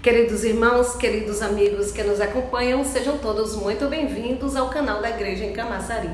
Queridos irmãos, queridos amigos que nos acompanham, sejam todos muito bem-vindos ao canal da Igreja em Camaçari.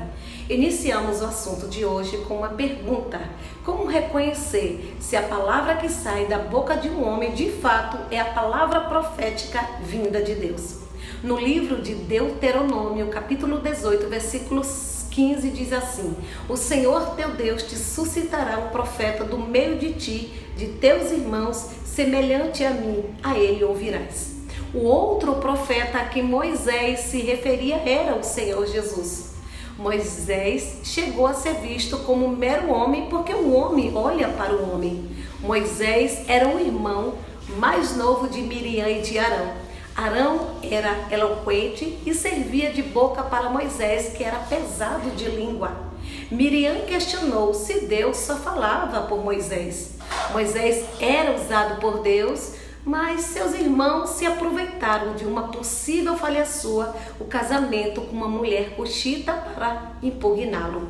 Iniciamos o assunto de hoje com uma pergunta: como reconhecer se a palavra que sai da boca de um homem de fato é a palavra profética vinda de Deus? No livro de Deuteronômio, capítulo 18, versículos 15 diz assim: o Senhor teu Deus te suscitará um profeta do meio de ti, de teus irmãos, semelhante a mim, a ele ouvirás. O outro profeta a quem Moisés se referia era o Senhor Jesus. Moisés chegou a ser visto como um mero homem porque o homem olha para o homem. Moisés era um irmão mais novo de Miriam e de Arão. Arão era eloquente e servia de boca para Moisés, que era pesado de língua. Miriam questionou se Deus só falava por Moisés. Moisés era usado por Deus, mas seus irmãos se aproveitaram de uma possível falha sua, o casamento com uma mulher cuxita, para impugná-lo.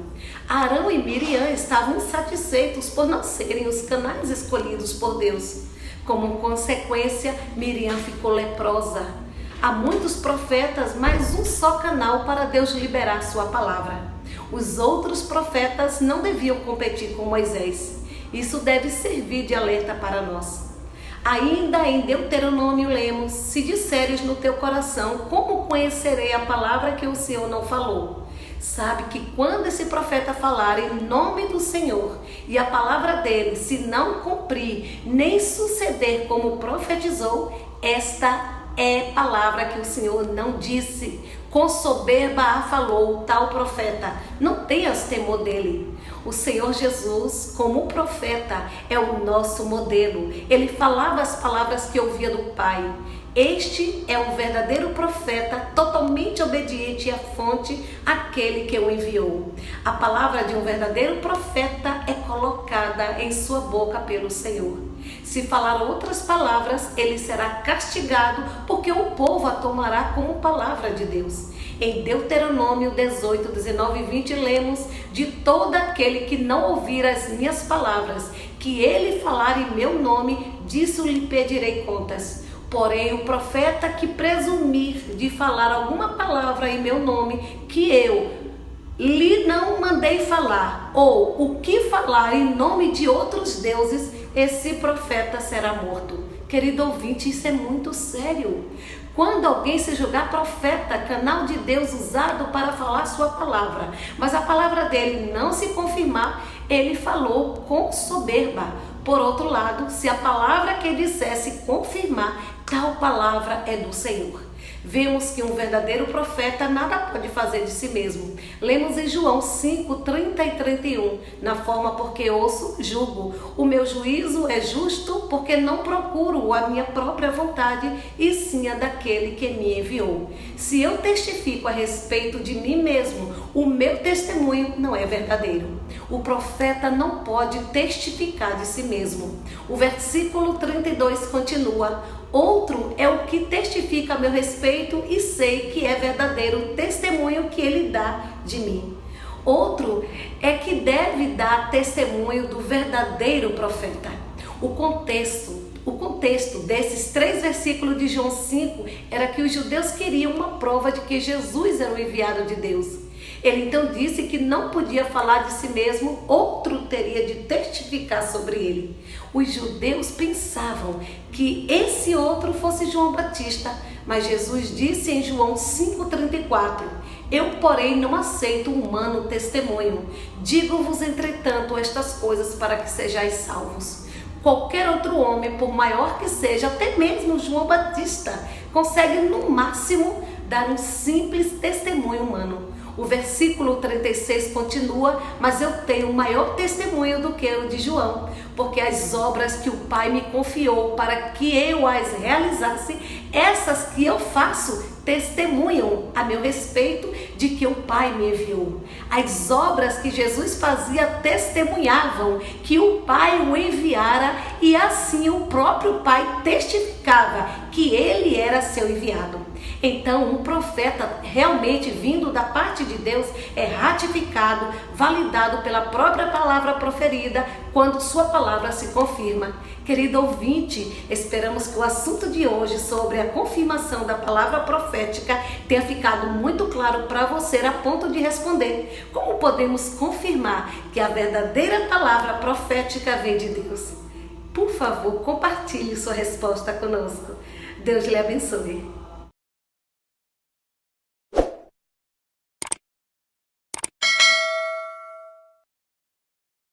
Arão e Miriam estavam insatisfeitos por não serem os canais escolhidos por Deus. Como consequência, Miriam ficou leprosa. Há muitos profetas, mas um só canal para Deus liberar sua palavra. Os outros profetas não deviam competir com Moisés. Isso deve servir de alerta para nós. Ainda em Deuteronômio lemos: se disseres no teu coração, como conhecerei a palavra que o Senhor não falou? Sabe que quando esse profeta falar em nome do Senhor e a palavra dele se não cumprir, nem suceder como profetizou, esta é palavra que o Senhor não disse. Com soberba a falou tal profeta, não tenhas temor dele. O Senhor Jesus, como profeta, é o nosso modelo. Ele falava as palavras que ouvia do Pai. Este é um verdadeiro profeta, totalmente obediente à fonte, aquele que o enviou. A palavra de um verdadeiro profeta é colocada em sua boca pelo Senhor. Se falar outras palavras, ele será castigado, porque o povo a tomará como palavra de Deus. Em Deuteronômio 18, 19 e 20 lemos: de todo aquele que não ouvir as minhas palavras, que ele falar em meu nome, disso lhe pedirei contas. Porém, o profeta que presumir de falar alguma palavra em meu nome, que eu lhe não mandei falar, ou o que falar em nome de outros deuses, esse profeta será morto. Querido ouvinte, isso é muito sério. Quando alguém se julgar profeta, canal de Deus usado para falar sua palavra, mas a palavra dele não se confirmar, ele falou com soberba. Por outro lado, se a palavra que dissesse confirmar, tal palavra é do Senhor. Vemos que um verdadeiro profeta nada pode fazer de si mesmo. Lemos em João 5, 30 e 31. Na forma porque ouço, julgo. O meu juízo é justo, porque não procuro a minha própria vontade, e sim a daquele que me enviou. Se eu testifico a respeito de mim mesmo, o meu testemunho não é verdadeiro. O profeta não pode testificar de si mesmo. O versículo 32 continua: outro é o que testifica a meu respeito e sei que é verdadeiro o testemunho que ele dá de mim. Outro é que deve dar testemunho do verdadeiro profeta. O contexto desses 3 versículos de João 5 era que os judeus queriam uma prova de que Jesus era o enviado de Deus. Ele então disse que não podia falar de si mesmo, outro teria de testificar sobre ele. Os judeus pensavam que esse outro fosse João Batista, mas Jesus disse em João 5,34: eu, porém, não aceito humano testemunho. Digo-vos, entretanto, estas coisas para que sejais salvos. Qualquer outro homem, por maior que seja, até mesmo João Batista, consegue no máximo dar um simples testemunho humano. O versículo 36 continua: mas eu tenho maior testemunho do que o de João, porque as obras que o Pai me confiou para que eu as realizasse, essas que eu faço, testemunham a meu respeito de que o Pai me enviou. As obras que Jesus fazia testemunhavam que o Pai o enviara, e assim o próprio Pai testificava que ele era seu enviado. Então, um profeta realmente vindo da parte de Deus é ratificado, validado pela própria palavra proferida, quando sua palavra se confirma. Querido ouvinte, esperamos que o assunto de hoje sobre a confirmação da palavra profética tenha ficado muito claro para você a ponto de responder: como podemos confirmar que a verdadeira palavra profética vem de Deus? Por favor, compartilhe sua resposta conosco. Deus lhe abençoe.